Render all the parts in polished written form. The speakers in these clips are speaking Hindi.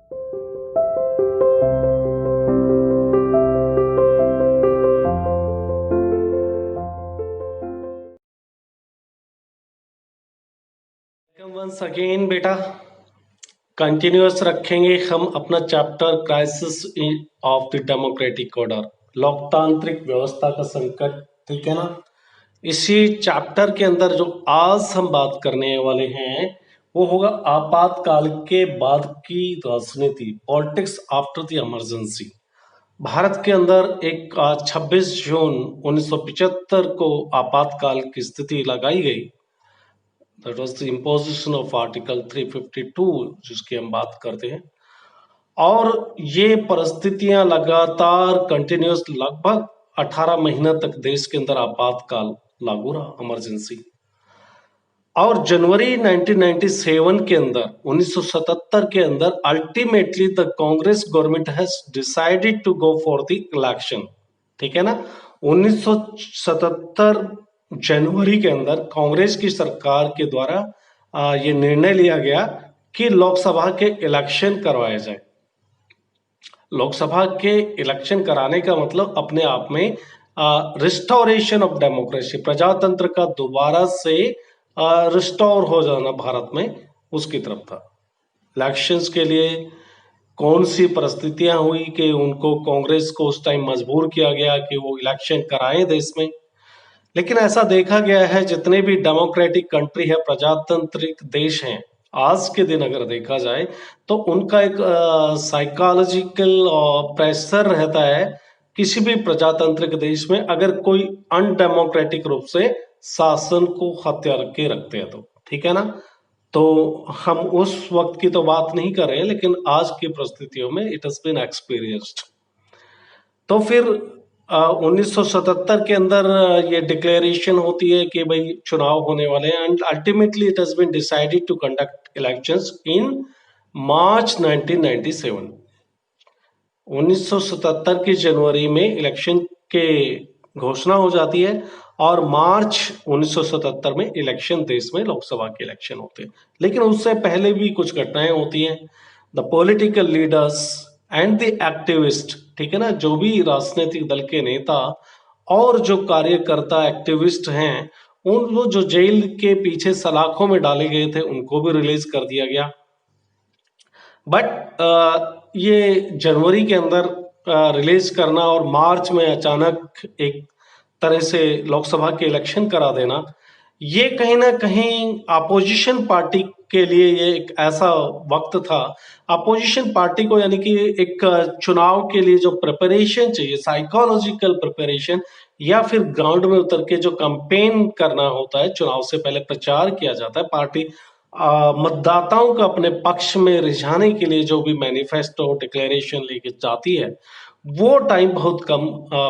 वंस अगेन बेटा, कंटिन्यूअस रखेंगे हम अपना chapter crisis of the democratic order, लोकतांत्रिक व्यवस्था का संकट। ठीक है ना। इसी चैप्टर के अंदर जो आज हम बात करने वाले हैं वो होगा आपातकाल के बाद की राजनीति, politics after the emergency. Bharat के अंदर एक 26 जून 1975 को आपातकाल की स्थिति लगाई गई। That was the imposition of article 352 जिसकी हम बात करते हैं। और ये परिस्थितियां लगातार कंटिन्यूस लगभग 18 महीने तक देश के अंदर आपातकाल लागू रहा, इमरजेंसी। और जनवरी 1997 के अंदर 1977 के अंदर ultimately the Congress government has decided to go for the election. ठीक है ना। 1977 जनवरी के अंदर कांग्रेस की सरकार के द्वारा ये निर्णय लिया गया कि लोकसभा के इलेक्शन करवाए जाए। लोकसभा के इलेक्शन कराने का मतलब अपने आप में रिस्टोरेशन ऑफ डेमोक्रेसी, प्रजातंत्र का दोबारा से रिस्टोर हो जाना भारत में, उसकी तरफ था। इलेक्शंस के लिए कौन सी परिस्थितियां हुई कि उनको कांग्रेस को उस टाइम मजबूर किया गया कि वो इलेक्शन कराएं देश में। लेकिन ऐसा देखा गया है जितने भी डेमोक्रेटिक कंट्री है, प्रजातांत्रिक देश हैं, आज के दिन अगर देखा जाए तो उनका एक साइकोलॉजिकल प्रेशर रहता है किसी भी प्रजातांत्रिक देश में अगर कोई अनडेमोक्रेटिक रूप से शासन को हथियार के रखते हैं तो। ठीक है ना। तो हम उस वक्त की तो बात नहीं कर रहे हैं, लेकिन आज की परिस्थितियों में इट हैज बीन एक्सपीरियंस्ड। तो फिर 1977 के अंदर ये डिक्लेरेशन होती है कि भाई चुनाव होने वाले हैं, and ultimately it has been decided to conduct elections in March 1997। 1977 की जनवरी में इलेक्शन के घोषणा हो जाती है और मार्च 1977 में इलेक्शन देश में लोकसभा के इलेक्शन होते हैं। लेकिन उससे पहले भी कुछ घटनाएं होती हैं। The political leaders and the activist, ठीक है ना, जो भी राजनीतिक दल के नेता और जो कार्यकर्ता एक्टिविस्ट हैं, उन वो जो जेल के पीछे सलाखों में डाले गए थे उनको भी रिलीज कर दिया गया। बट ये जनवरी के अंदर रिलीज करना और मार्च में अचानक एक तरह से लोकसभा के इलेक्शन करा देना, ये कहीं ना कहीं अपोजिशन पार्टी के लिए ये एक ऐसा वक्त था, अपोजिशन पार्टी को, यानी कि एक चुनाव के लिए जो प्रिपरेशन चाहिए, साइकोलॉजिकल प्रिपरेशन, या फिर ग्राउंड में उतर के जो कैंपेन करना होता है, चुनाव से पहले प्रचार किया जाता है, पार्टी मतदाताओं को अपने पक्ष में रिझाने के लिए जो भी मैनिफेस्टो डिक्लेरेशन लेके जाती है, वो टाइम बहुत कम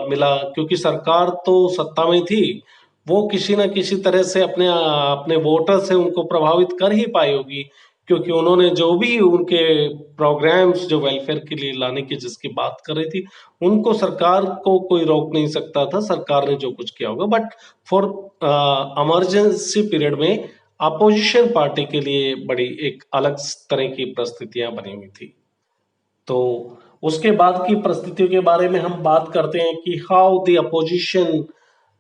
मिला, क्योंकि सरकार तो सत्ता में थी, वो किसी ना किसी तरह से अपने वोटर से उनको प्रभावित कर ही पाई होगी, क्योंकि उन्होंने जो भी उनके प्रोग्राम्स जो वेलफेयर के लिए लाने की जिसकी बात कर रही थी, उनको सरकार को कोई रोक नहीं सकता था, सरकार ने जो कुछ किया होगा। बट फॉर इमरजेंसी पीरियड में अपोजिशन पार्टी के लिए बड़ी एक अलग तरह की परिस्थितियां बनी हुई थी। तो उसके बाद की परिस्थितियों के बारे में हम बात करते हैं कि how the opposition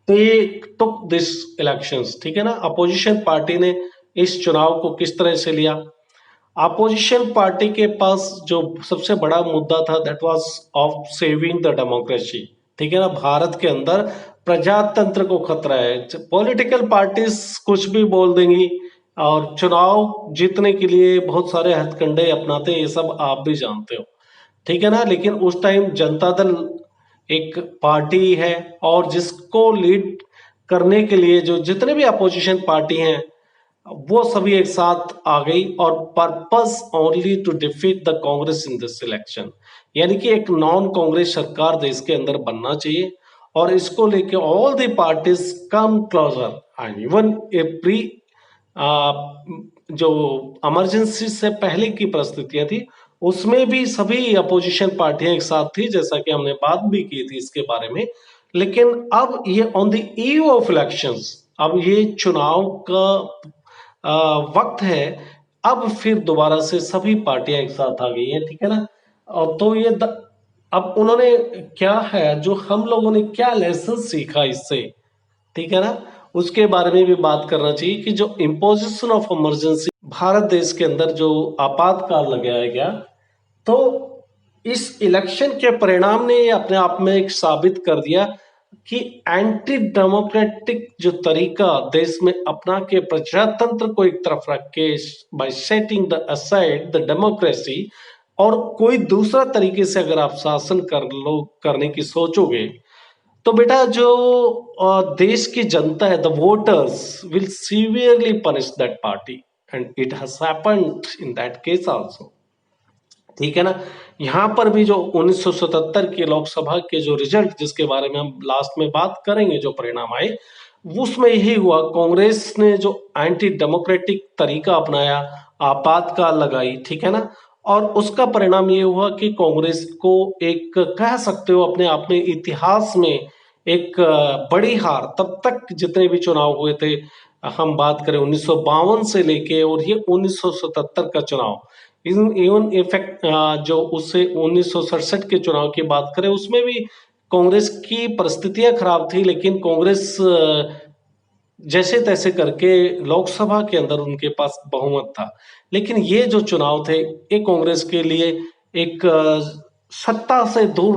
took this elections. ठीक है ना। अपोजिशन पार्टी ने इस चुनाव को किस तरह से लिया। अपोजिशन पार्टी के पास जो सबसे बड़ा मुद्दा था that was of saving the democracy. ठीक है ना। भारत के अंदर प्रजातंत्र को खतरा है, पॉलिटिकल पार्टीज कुछ भी बोल देंगी और चुनाव जीतने के लिए बहुत सारे हथकंडे अपनाते हैं, ये सब आप भी जानते हो। ठीक है ना। लेकिन उस टाइम जनता दल एक पार्टी है और जिसको लीड करने के लिए जो जितने भी अपोजिशन पार्टी हैं वो सभी एक साथ आ गई, और purpose only to defeat the Congress in this election, यानी कि एक नॉन कांग्रेस सरकार देश के अंदर बनना चाहिए, और इसको लेके all the parties come closer, and even a pre जो इमरजेंसी से पहले की परिस्थितियां थी उसमें भी सभी अपोजिशन पार्टियां एक साथ थी, जैसा कि हमने बात भी की थी इसके बारे में। लेकिन अब ये on the eve of elections, अब ये चुनाव का वक्त है, अब फिर दोबारा से सभी पार्टियां एक साथ आ गई हैं, ठीक है ना। और तो अब उन्होंने क्या है, जो हम लोगों ने क्या लेसन सीखा इससे, ठीक है ना, उसके बारे में भी बात करना चाहिए कि जो इम्पोजिशन ऑफ इमरजेंसी भारत देश के अंदर जो आपातकाल लगाया गया, तो इस इलेक्शन के परिणाम ने अपने आप में एक साबित कर दिया कि एंटी डेमोक्रेटिक जो तरीका देश में अपना के प्रजातंत्र को एक तरफ रख के, bye setting the aside the democracy, और कोई दूसरा तरीके से अगर आप शासन करने की सोचोगे, तो बेटा जो देश की जनता है, the voters will severely punish that party, and it has happened in that case also, ठीक है ना। यहां पर भी जो 1977 के लोकसभा के जो रिजल्ट, जिसके बारे में हम लास्ट में बात करेंगे, जो परिणाम आए, उसमें यही हुआ, कांग्रेस ने जो एंटी डेमोक्रेटिक तरीका अपनाया, आपातकाल लगाई, ठीक है ना, और उसका परिणाम ये हुआ कि कांग्रेस को एक, कह सकते हो अपने आप में इतिहास में एक बड़ी हार, तब तक जितने भी चुनाव हुए थे, हम बात करें 1952 से लेके और ये 1977 का चुनाव, इवन इनफैक्ट जो उससे 1967 के चुनाव की बात करें, उसमें भी कांग्रेस की परिस्थितियां खराब थी, लेकिन कांग्रेस जैसे तैसे करके लोकसभा के अंदर उनके पास बहुमत था। लेकिन ये जो चुनाव थे, ये कांग्रेस के लिए एक सत्ता से दूर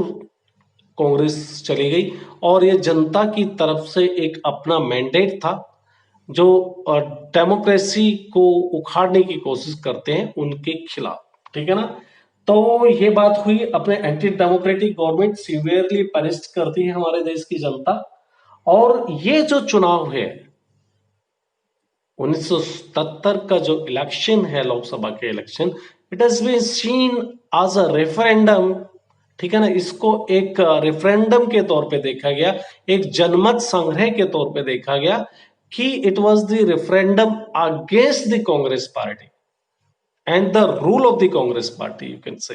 कांग्रेस चली गई, और ये जनता की तरफ से एक अपना मैंडेट था, जो डेमोक्रेसी को उखाड़ने की कोशिश करते हैं उनके खिलाफ, ठीक है ना। तो ये बात हुई, अपने anti democratic government severely punish करती है हमारे देश की जनता। और ये जो चुनाव है 1977 का जो इलेक्शन है, लोकसभा के election, it has been seen as a referendum, ठीक है ना, इसको एक रेफरेंडम के तौर पे देखा गया, एक जनमत संग्रह के तौर पे देखा गया कि it was the referendum against the Congress party and the rule of the Congress party, you can say.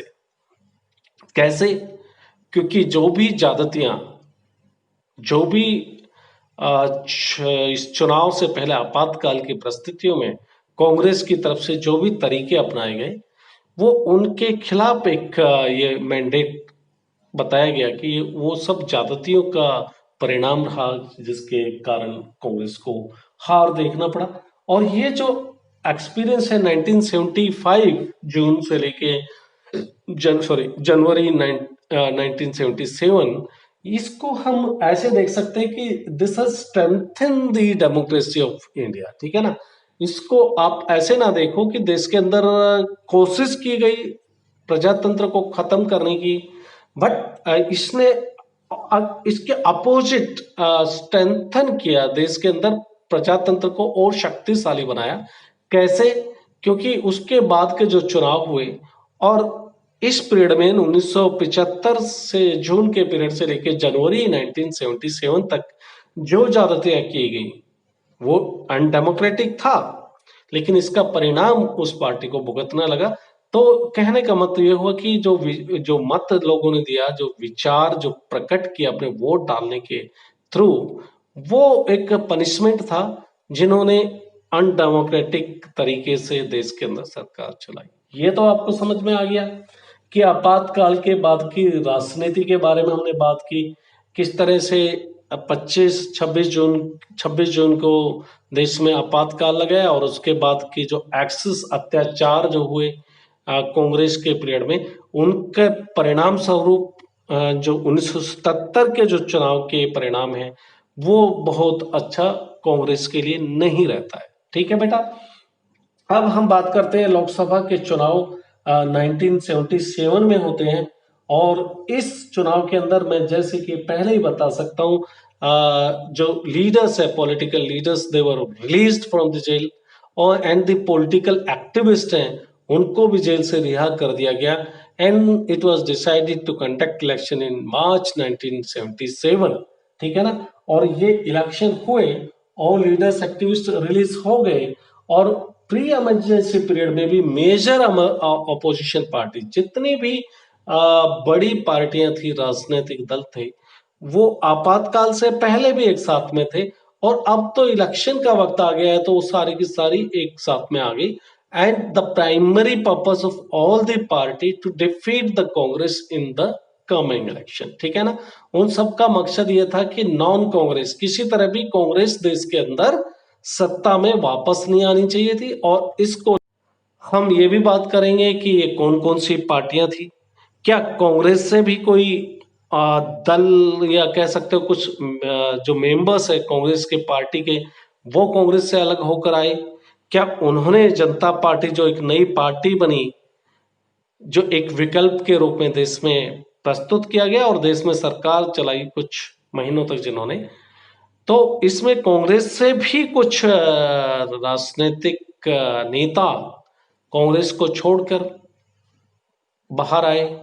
कैसे? क्योंकि जो भी ज्यादतियां, जो भी इस चुनाव से पहले आपातकाल की परिस्थितियों में कांग्रेस की तरफ से जो भी तरीके अपनाए गए, वो उनके खिलाफ एक ये मैंडेट बताया गया कि वो सब ज्यादतियों का परिणाम रहा, जिसके कारण कांग्रेस को हार देखना पड़ा। और ये जो एक्सपीरियंस है 1975 जून से लेके जनवरी 1977, इसको हम ऐसे देख सकते हैं कि this has strengthen the democracy of India, ठीक है ना। इसको आप ऐसे ना देखो कि देश के अंदर कोशिश की गई प्रजातंत्र को खत्म करने की, बट इसने इसके अपोजिट स्ट्रेंथन किया, देश के अंदर प्रजातंत्र को और शक्तिशाली बनाया। कैसे? क्योंकि उसके बाद के जो चुनाव हुए, और इस पीरियड में 1975 से जून के पीरियड से लेकर जनवरी 1977 तक जो ज्यादतियां की गई, वो अनडेमोक्रेटिक था, लेकिन इसका परिणाम उस पार्टी को भुगतना लगा। तो कहने का मतलब यह हुआ कि जो मत लोगों ने दिया, जो विचार जो प्रकट किया अपने वोट डालने के थ्रू, वो एक पनिशमेंट था, जिन्होंने अनडेमोक्रेटिक तरीके से देश के अंदर सरकार चलाई। ये तो आपको समझ में आ गया कि आपातकाल के बाद की राजनीति के बारे में हमने बात की, किस तरह से 26 जून को देश में आपातकाल लगाया, और उसके बाद की जो एक्सेस अत्याचार जो हुए कांग्रेस के पीरियड में, उनके परिणाम स्वरूप जो 1977 के जो चुनाव के परिणाम है, वो बहुत अच्छा कांग्रेस के लिए नहीं रहता है, ठीक है बेटा। अब हम बात करते हैं लोकसभा के चुनाव 1977 में होते हैं, और इस चुनाव के अंदर मैं जैसे कि पहले ही बता सकता हूं, जो लीडर्स है, political leaders, they were released from the jail, और एंड द पॉलिटिकल एक्टिविस्ट हैं, उनको भी जेल से रिहा कर दिया गया, and it was decided to conduct election in March 1977, ठीक है ना। और ये इलेक्शन हुए, और लीडर्स एक्टिविस्ट रिलीज हो गए, और प्री इमरजेंसी पीरियड में भी मेजर अपोजिशन पार्टी, जितनी भी बड़ी पार्टियां थी, राजनीतिक दल थे, वो आपातकाल से पहले भी एक साथ में थे, और अब तो इलेक्शन का वक्त आ गया है, तो वो सारी की सारी एक साथ में आ गई, and the primary purpose of all the party to defeat the Congress in the coming election। ठीक है ना, उन सबका मकसद ये था कि नॉन कांग्रेस, किसी तरह भी कांग्रेस देश के अंदर सत्ता में वापस नहीं आनी चाहिए थी। और इसको हम ये भी बात करेंगे कि ये कौन कौन सी पार्टियां थी, क्या कांग्रेस से भी कोई दल या कह सकते हो कुछ जो मेंबर्स है कांग्रेस के पार्टी के, वो कांग्रेस से अलग होकर आए, क्या उन्होंने जनता पार्टी जो एक नई पार्टी बनी, जो एक विकल्प के रूप में देश में प्रस्तुत किया गया और देश में सरकार चलाई कुछ महीनों तक जिन्होंने, तो इसमें कांग्रेस से भी कुछ राजनीतिक नेता कांग्रेस को छोड़कर बाहर आए।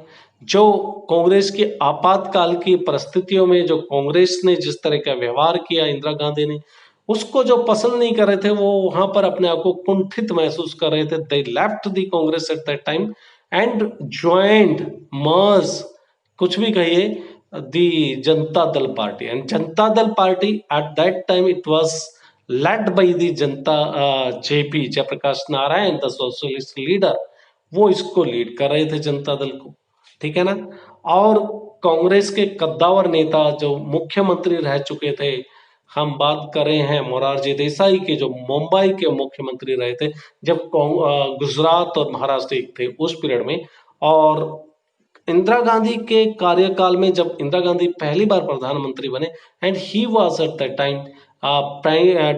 जो कांग्रेस की आपातकाल की परिस्थितियों में जो कांग्रेस ने जिस तरह का व्यवहार किया इंदिरा गांधी ने, उसको जो पसंद नहीं कर रहे थे, वो वहां पर अपने आप को कुंठित महसूस कर रहे थे। They left the Congress at that time and joined merge, कुछ भी कहिए, दी जनता Dal party. And Janata Dal party at that time it was led by the Janata JP Jayaprakash Narayan, the socialist leader, वो इसको लीड कर रहे थे जनता दल को। ठीक है ना। और कांग्रेस के कद्दावर नेता जो मुख्यमंत्री रह चुके थे, हम बात कर रहे हैं मोरारजी देसाई के, जो मुंबई के मुख्यमंत्री रहे थे जब गुजरात और महाराष्ट्र एक थे उस पीरियड में। और इंदिरा गांधी के कार्यकाल में जब इंदिरा गांधी पहली बार प्रधानमंत्री बने, and he was at that time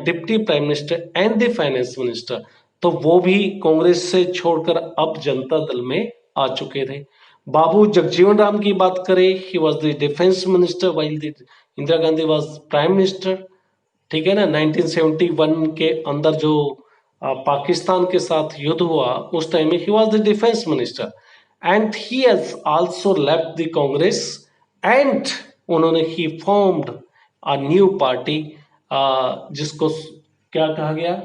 deputy prime minister and the finance minister, तो वो भी कांग्रेस से छोड़कर अब जनता दल में आ चुके थे। बाबू जगजीवन राम की बात करें, he was the defence minister while the Indira Gandhi was prime minister. ठीक है ना। 1971 के अंदर जो पाकिस्तान के साथ युद्ध हुआ उस टाइम में he was the defence minister and he has also left the Congress and उन्होंने ही फॉर्म्ड अ न्यू पार्टी, जिसको क्या कहा गया,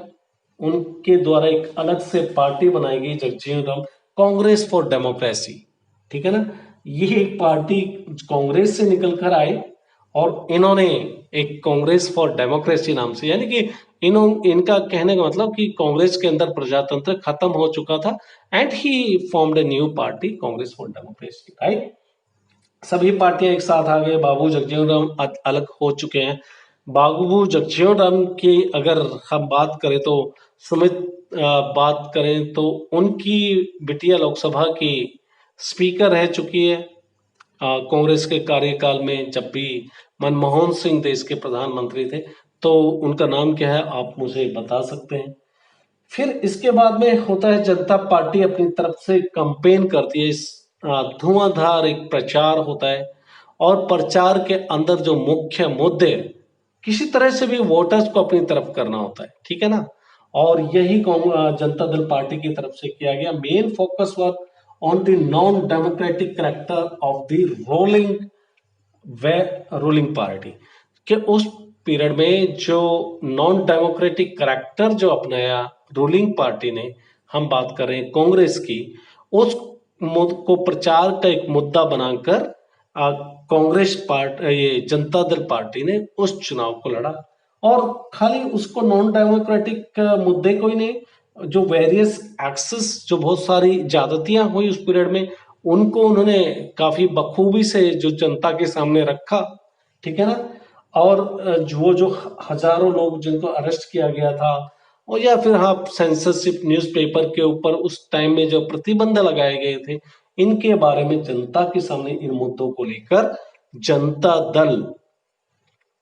उनके द्वारा एक अलग से पार्टी बनाई गई जगजीवन राम, कांग्रेस फॉर डेमोक्रेसी। ठीक है ना। ये एक पार्टी कांग्रेस से निकल कर आए और इन्होंने एक कांग्रेस फॉर डेमोक्रेसी नाम से, यानी कि इनका कहने का मतलब कि कांग्रेस के अंदर प्रजातंत्र खत्म हो चुका था and he formed a new party Congress for democracy. Right, सभी पार्टियां एक साथ आ गए, बाबू जगजीवन राम अलग हो चुके हैं। बाबू जगजीवन राम की अगर हम बात करें तो सुमित बात करें तो उनकी बिटिया लोकसभा की स्पीकर रह चुकी है कांग्रेस के कार्यकाल में। जब भी मनमोहन सिंह देश के प्रधानमंत्री थे, तो उनका नाम क्या है आप मुझे बता सकते हैं। फिर इसके बाद में होता है जनता पार्टी अपनी तरफ से कंपेन करती है, धुआंधार एक प्रचार होता है और प्रचार के अंदर जो मुख्य मुद्दे किसी तरह से भी वोटर्स को अपनी तरफ करना होता है। ठीक है ना। और यही जनता दल पार्टी की तरफ से किया गया। Main focus was on the non democratic character of the ruling party, कि उस पीरियड में जो नॉन डेमोक्रेटिक कैरेक्टर जो अपनाया रूलिंग पार्टी ने, हम बात कर रहे हैं कांग्रेस की, उस को प्रचार का एक मुद्दा बनाकर कांग्रेस पार्टी, ये जनता दल पार्टी ने उस चुनाव को लड़ा। और खाली उसको नॉन डेमोक्रेटिक मुद्दे को ही नहीं, जो वेरियस एक्सेस, जो बहुत सारी ज्यादतियां हुई उस पीरियड में, उनको उन्होंने काफी बखूबी से जो जनता के सामने रखा। ठीक है ना। और जो हजारों लोग जिनको अरेस्ट किया गया था, और या फिर हाँ सेंसरशिप न्यूज़पेपर के ऊपर उस टाइम में जो प्रतिबंध लगाए गए थे, इनके बारे में जनता के सामने इन मुद्दों को लेकर जनता दल,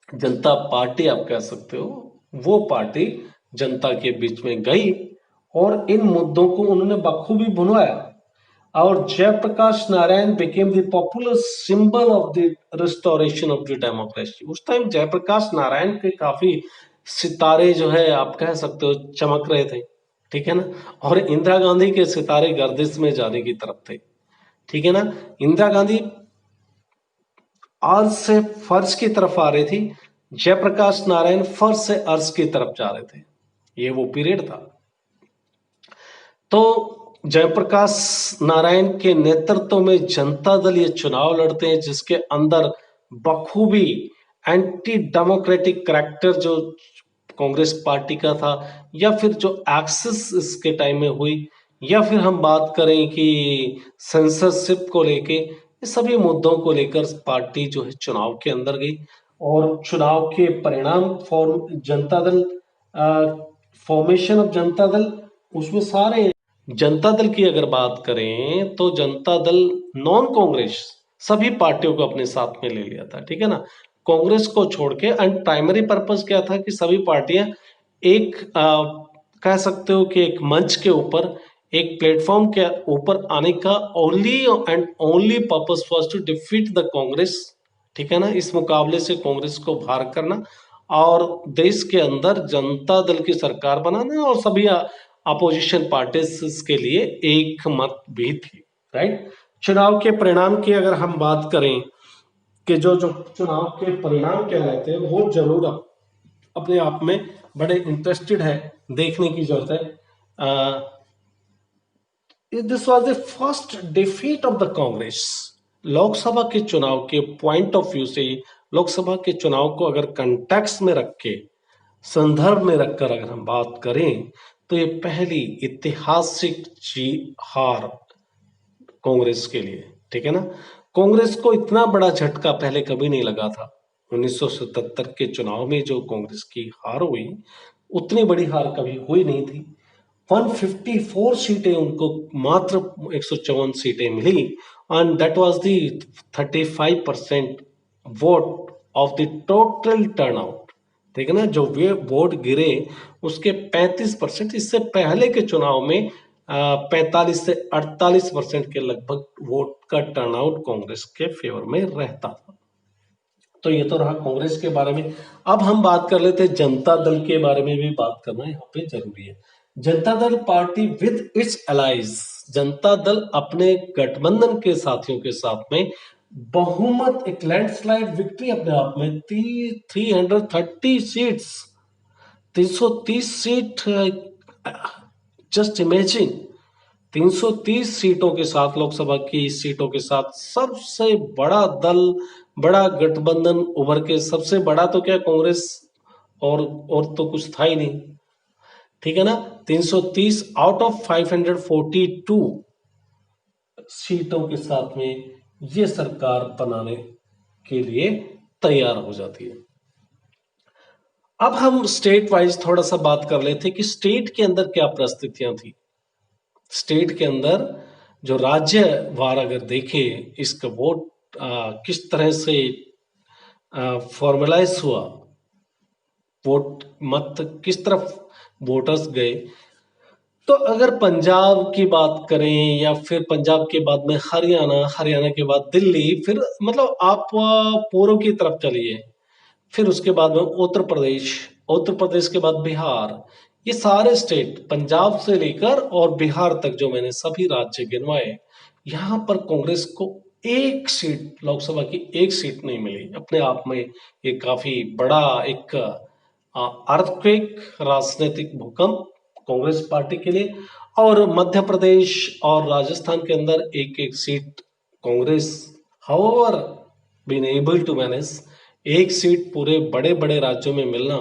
जनता पार्टी आप कह सकते हो, वो पार्टी जनता के बीच में गई और इन मुद्दों को उन्होंने बखूबी भुनवाया। और Jayaprakash Narayan became the popular symbol of the restoration of the democracy। उस टाइम जयप्रकाश नारायण के काफी सितारे जो है आप कह सकते हो चमक रहे थे। ठीक है ना। और इंदिरा गांधी के सितारे गर्दिश में जाने की तरफ थे। ठीक है ना। इंदिरा गांधी अर्श से फर्श की तरफ आ रही थी, जयप्रकाश नारायण फर्श से अर्श की तरफ जा रहे थे। ये वो पीरियड था। तो जयप्रकाश नारायण के नेतृत्व में जनता दल ये चुनाव लड़ते हैं, जिसके अंदर बखूबी एंटी डेमोक्रेटिक कैरेक्टर जो कांग्रेस पार्टी का था, या फिर जो एक्सेस इसके टाइम में हुई, या फिर हम बात करें कि सेंसरशिप को लेके, ये सभी मुद्दों को लेकर पार्टी जो है चुनाव के अंदर गई। और चुनाव के परिणाम form Janata Dal, formation of Janata Dal, उसमें सारे जनता दल की अगर बात करें तो जनता दल नॉन कांग्रेस सभी पार्टियों को अपने साथ में ले लिया था, ठीक है ना, कांग्रेस को छोड़ के। एंड प्राइमरी पर्पस क्या था कि सभी पार्टियां एक कह सकते हो कि एक मंच के ऊपर, एक प्लेटफॉर्म के ऊपर आने का only and only purpose was to defeat the Congress, ठीक है ना, इस मुकाबले से कांग्रेस को बाहर करना और देश के अंदर जनता दल की सरकार बनाना, और सभी अपोजिशन पार्टीज के लिए एक मत भी थी, राइट। चुनाव के परिणाम की अगर हम बात करें कि जो जो चुनाव के परिणाम क्या रहते हैं, वो जरूर अपने आप में बड़े इंटरेस्टेड है, देखने की जरूरत है। This was the first defeat of the Congress. Lok Sabha के चुनाव के पॉइंट ऑफ व्यू से, लोकसभा के चुनाव को अगर कंटेक्स्ट में रख के, संदर्भ में रखकर अगर हम बात करें, तो ये पहली ऐतिहासिक हार कांग्रेस के लिए, ठीक है ना। कांग्रेस को इतना बड़ा झटका पहले कभी नहीं लगा था। 1977 के चुनाव में जो कांग्रेस की हार हुई, उतनी बड़ी हार कभी हुई नहीं थी। 154 सीटें उनको, मात्र 154 सीटें मिली, and that was the 35% vote of the total turnout, ठीक है ना। जो वे वोट गिरे उसके 35%, इससे पहले के चुनाव में 45 से 48% के लगभग वोट का टर्नआउट कांग्रेस के फेवर में रहता था। तो ये तो रहा कांग्रेस के बारे में। अब हम बात कर लेते हैं जनता दल के बारे में, भी बात करना यहाँ पे जरूरी है। जनता Dal party with its allies, Janata Dal अपने गठबंधन के साथियों के साथ में बहुमत, एक लैंडस्लाइड विक्ट्री अपने आप में 330 सीट्स, 330 सीट, जस्ट इमेजिन, 330 सीटों के साथ, लोकसभा की सीटों के साथ सबसे बड़ा दल, बड़ा गठबंधन उभर के, सबसे बड़ा तो क्या कांग्रेस, और तो कुछ था ही नहीं, ठीक है ना। 330 आउट ऑफ 542 सीटों के साथ में ये सरकार बनाने के लिए तैयार हो जाती है। अब हम स्टेट वाइज थोड़ा सा बात कर लेते कि स्टेट के अंदर क्या परिस्थितियां थी। स्टेट के अंदर जो राज्य वार अगर देखें, इसका वोट किस तरह से फॉर्मलाइज हुआ, वोट मत किस तरफ वोटर्स गए, तो अगर पंजाब की बात करें, या फिर पंजाब के बाद में हरियाणा, हरियाणा के बाद दिल्ली, फिर मतलब आप पूर्व की तरफ चलिए, फिर उसके बाद में उत्तर प्रदेश, उत्तर प्रदेश के बाद बिहार, ये सारे स्टेट, पंजाब से लेकर और बिहार तक जो मैंने सभी राज्य गिनवाए, यहाँ पर कांग्रेस को एक सीट, लोकसभा की एक सीट नहीं मिली। अपने आप में ये काफी बड़ा एक अर्थक्वेक, राजनीतिक भूकंप कांग्रेस पार्टी के लिए। और मध्य प्रदेश और राजस्थान के अंदर एक एक seat Congress, however been able to manage, एक सीट पूरे बड़े बड़े राज्यों में मिलना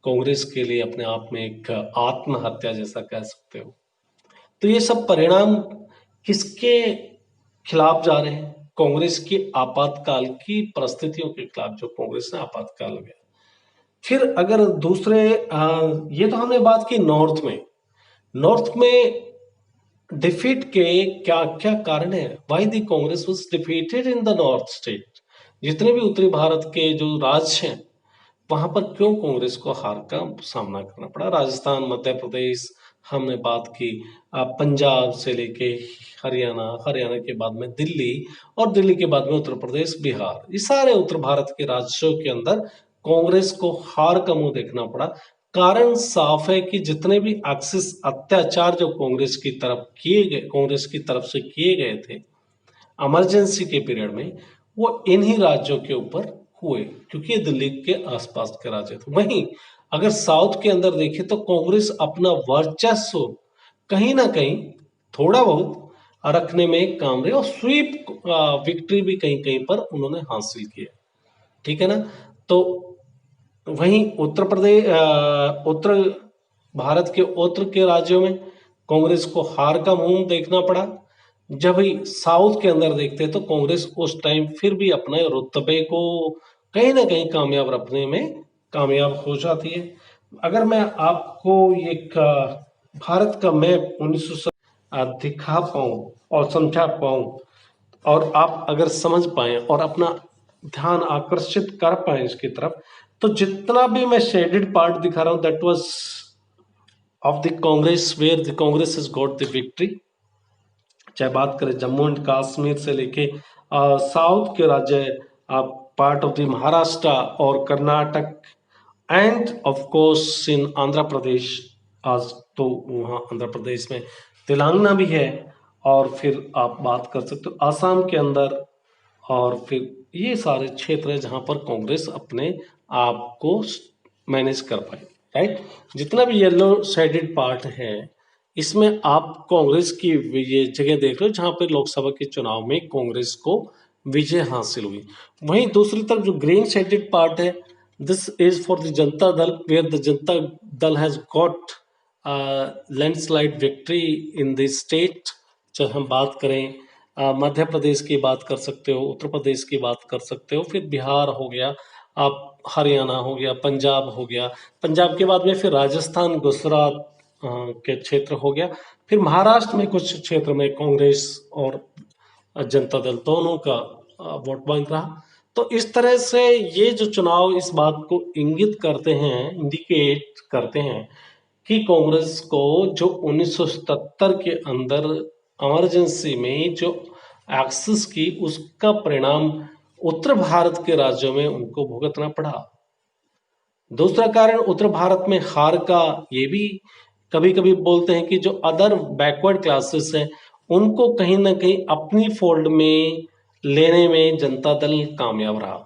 कांग्रेस के लिए अपने आप में एक आत्महत्या जैसा कह सकते हो। तो ये सब परिणाम किसके खिलाफ जा रहे हैं? कांग्रेस की आपातकाल की परिस्थितियों के खिलाफ, जो कांग्रेस ने आपातकाल में। फिर अगर दूसरे, ये तो हमने बात की नॉर्थ में। नॉर्थ में डिफीट के क्या क्या कारण है? Why the Congress was defeated in the north state. जितने भी उत्तरी भारत के जो राज्य हैं, वहां पर क्यों कांग्रेस को हार का सामना करना पड़ा? राजस्थान, मध्य प्रदेश, हमने बात की पंजाब से लेके हरियाणा, हरियाणा के बाद में दिल्ली, और दिल्ली के बाद में उत्तर प्रदेश, बिहार, ये सारे उत्तर भारत के राज्यों के अंदर कांग्रेस को हार का मुंह देखना पड़ा। कारण साफ है कि जितने भी एक्सिस अत्याचार जो कांग्रेस की तरफ किए गए, कांग्रेस की तरफ से किए गए थे इमरजेंसी के पीरियड में, वो इन्हीं राज्यों के ऊपर हुए, क्योंकि ये दिल्ली के आसपास के राज्य थे। वहीं अगर साउथ के अंदर देखें तो कांग्रेस अपना वर्चस्व कहीं ना कहीं थोड़ा बहुत रखने में काम रही, और स्वीप विक्ट्री भी कहीं कहीं पर उन्होंने हासिल की है, ठीक है ना। तो वहीं उत्तर प्रदेश उत्तर भारत के उत्तर के राज्यों में कांग्रेस को हार का मुंह देखना पड़ा। जब ही साउथ के अंदर देखते तो कांग्रेस उस टाइम फिर भी अपने रुतबे को कहीं ना कहीं कामयाब रखने में कामयाब हो जाती है। अगर मैं आपको एक भारत का मैप 1900 दिखा पाऊं और समझा पाऊं और आप अगर समझ पाए और अपना ध्यान आकर्षित कर पाए इसकी तरफ, तो जितना भी मैं शेडेड पार्ट दिखा रहा हूं that was of the Congress where the Congress has got the victory. चाहे बात करें जम्मू एंड कश्मीर से लेके साउथ के राज्य, पार्ट ऑफ द महाराष्ट्र और Karnataka and of course in Andhra Pradesh. आज तो वहाँ आंध्र प्रदेश में तेलंगाना भी है, और फिर आप बात कर सकते हो आसाम के अंदर, और फिर ये सारे क्षेत्र है जहाँ पर कांग्रेस अपने आप को मैनेज कर पाए, राइट। जितना भी येलो शेडेड पार्ट है इसमें आप कांग्रेस की ये जगह देख रहे हो जहाँ पे लोकसभा के चुनाव में कांग्रेस को विजय हासिल हुई। वहीं दूसरी तरफ जो ग्रीन शेडेड पार्ट है, this is for the Janata Dal, where the Janata Dal has got landslide victory in the state. चाहे हम बात करें मध्य प्रदेश की बात कर सकते हो, उत्तर प्रदेश की बात कर सकते हो, फिर बिहार हो गया, आप हरियाणा हो गया, पंजाब हो गया, पंजाब के बाद में फिर राजस्थान, गुजरात के क्षेत्र हो गया, फिर महाराष्ट्र में कुछ क्षेत्र में कांग्रेस और जनता दल दोनों का वोट बैंक रहा। तो इस तरह से ये जो चुनाव इस बात को इंगित करते हैं, इंडिकेट करते हैं कि कांग्रेस को जो 1977 के अंदर इमरजेंसी में जो एक्सेस की उसका परिणाम उत्तर भारत के राज्यों में उनको भुगतना पड़ा। दूसरा कारण उत्तर भारत में हार का ये भी कभी कभी बोलते हैं कि जो अदर बैकवर्ड क्लासेस हैं उनको कहीं ना कहीं अपनी फोल्ड में लेने में जनता दल कामयाब रहा।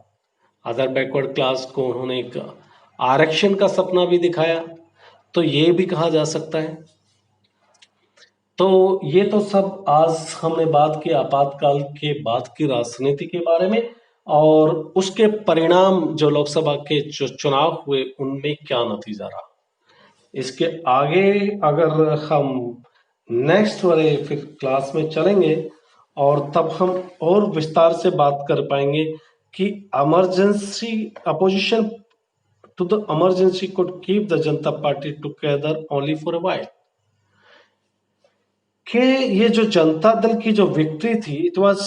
अदर बैकवर्ड क्लास को उन्होंने एक आरक्षण का सपना भी दिखाया, तो ये भी कहा जा सकता है। तो ये तो सब आज हमने बात की आपातकाल के बाद की राजनीति के बारे में, और उसके परिणाम जो लोकसभा के जो चुनाव हुए उनमें क्या नतीजा रहा। इसके आगे अगर हम नेक्स्ट वाले फिर क्लास में चलेंगे और तब हम और विस्तार से बात कर पाएंगे कि emergency opposition to the emergency could keep the Janata party together only for a while. कि ये जो जनता दल की जो विक्ट्री थी इट वाज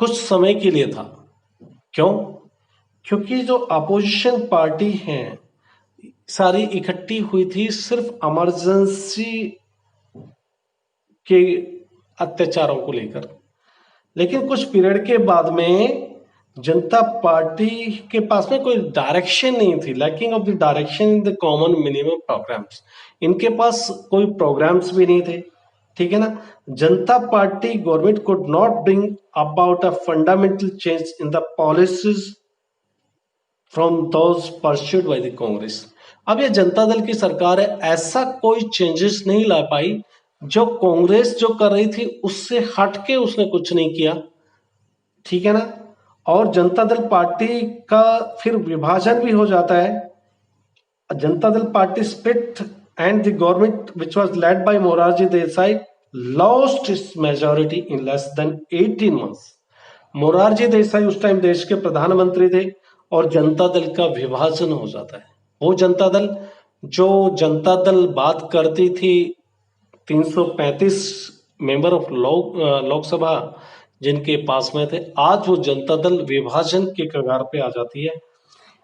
कुछ समय के लिए था। क्यों? क्योंकि जो अपोजिशन पार्टी हैं सारी इकट्ठी हुई थी सिर्फ इमरजेंसी के अत्याचारों को लेकर, लेकिन कुछ पीरियड के बाद में जनता पार्टी के पास में कोई डायरेक्शन नहीं थी, lacking of the direction in the common minimum programmes. इनके पास कोई प्रोग्राम्स भी नहीं थे, ठीक है ना। Janata party government could not bring about a fundamental change in the policies from those pursued by the Congress. अब ये जनता दल की सरकार है, ऐसा कोई चेंजेस नहीं ला पाई जो कांग्रेस जो कर रही थी उससे हटके उसने कुछ नहीं किया, ठीक है ना। और जनता दल पार्टी का फिर विभाजन भी हो जाता है। जनता Dal party split and the government which was led bye Morarji Desai lost its majority in less than 18 months. Morarji Desai उस टाइम देश के प्रधानमंत्री थे और जनता दल का विभाजन हो जाता है। वो जनता दल जो जनता दल बात करती थी 335 मेंबर ऑफ लोकसभा जिनके पास में थे, आज वो जनता दल विभाजन के कगार पे आ जाती है।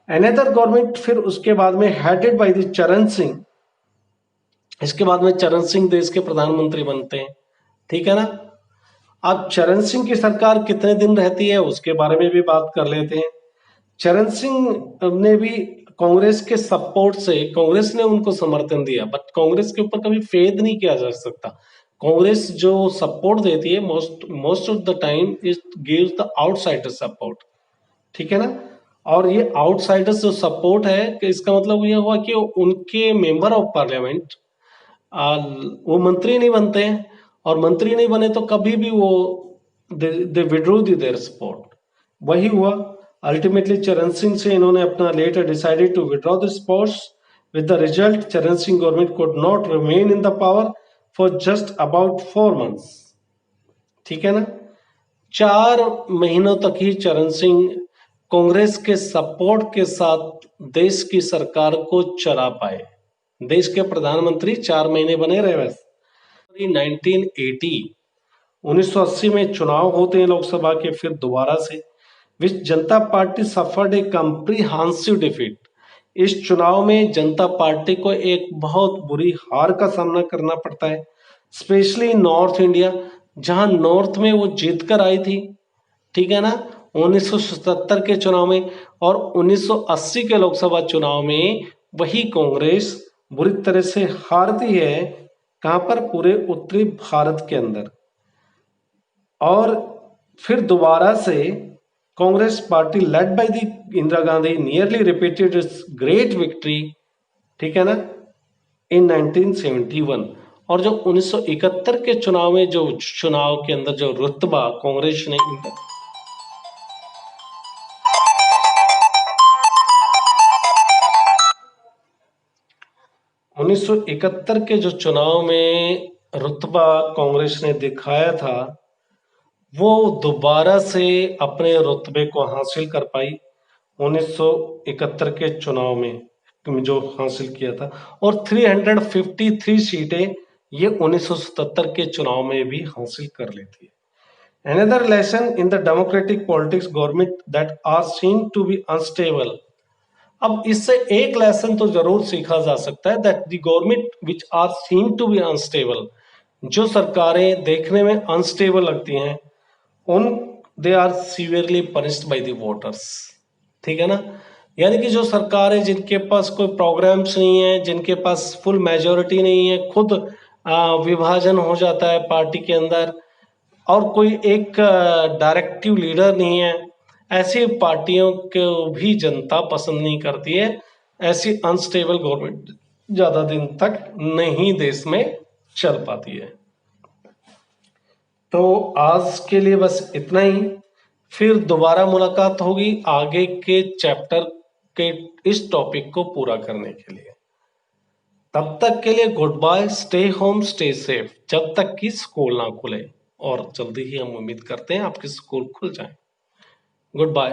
अनदर गवर्नमेंट फिर उसके बाद में हेडेड बाय द चरण सिंह, इसके बाद में चरण सिंह देश के प्रधानमंत्री बनते हैं, ठीक है ना। अब चरण सिंह की सरकार कितने दिन रहती है उसके बारे में भी बात कर लेते हैं। चरण सिंह ने भी कांग्रेस के सपोर्ट से, कांग्रेस ने उनको समर्थन दिया, बट कांग्रेस के ऊपर कभी फेद नहीं किया जा सकता। कांग्रेस जो सपोर्ट देती है most of the time it gives the outsider support, ठीक है ना। और ये आउटसाइडर्स जो सपोर्ट है कि इसका मतलब ये हुआ कि उनके मेंबर ऑफ पार्लियामेंट वो मंत्री नहीं बनते हैं, और मंत्री नहीं बने तो कभी भी वो they withdrew the their support. वही हुआ अल्टीमेटली चरण सिंह से इन्होंने अपना letter decided to withdraw this post with the result Charan Singh government could not remain in the power for just about 4 months। ठीक है ना, 4 महीनों तक ही चरण सिंह कांग्रेस के सपोर्ट के साथ देश की सरकार को चला पाए। देश के प्रधानमंत्री 4 महीने बने रहे बस। 1980 में चुनाव होते हैं लोकसभा के, फिर दोबारा से, विच जनता पार्टी सफर्ड ए कॉम्प्रिहेंसिव डिफीट। इस चुनाव में जनता पार्टी को एक बहुत बुरी हार का सामना करना पड़ता है, स्पेशली नॉर्थ इंडिया, जहां नॉर्थ में वो जीत कर आई थी, ठीक है ना, 1977 के चुनाव में, और 1980 के लोकसभा चुनाव में वही कांग्रेस बुरी तरह से हारती है। कहां पर? पूरे उत्तरी भारत के अंदर। और फिर दोबारा से Congress party lead by the Indira Gandhi nearly repeated it's great victory, ठीक है ना, इन 1971। और जो 1971 के चुनाव में जो चुनाव के अंदर जो रुतबा कांग्रेस ने 1971 के जो चुनाव में रुतबा कांग्रेस ने दिखाया था, वो दोबारा से अपने रुतबे को हासिल कर पाई 1971 के चुनाव में जो हासिल किया था, और 353 सीटें ये 1977 के चुनाव में भी हासिल कर लेती है। Another lesson in the democratic politics government that are seen to be unstable। अब इससे एक लेसन तो जरूर सीखा जा सकता है, that the government which are seen to be unstable, जो सरकारें देखने में अनस्टेबल लगती हैं, उन they are severely punished by the voters. ठीक है ना, यानी कि जो सरकारें जिनके पास कोई प्रोग्राम्स नहीं है, जिनके पास फुल मेजोरिटी नहीं है, खुद विभाजन हो जाता है पार्टी के अंदर, और कोई एक डायरेक्टिव लीडर नहीं है, ऐसी पार्टियों को भी जनता पसंद नहीं करती है। ऐसी अनस्टेबल गवर्नमेंट ज्यादा दिन तक नहीं देश में चल पाती है। तो आज के लिए बस इतना ही, फिर दोबारा मुलाकात होगी आगे के चैप्टर के इस टॉपिक को पूरा करने के लिए। तब तक के लिए goodbye, stay home, stay safe, जब तक कि स्कूल ना खुले, और जल्दी ही हम उम्मीद करते हैं आपके स्कूल खुल जाए। Good bye.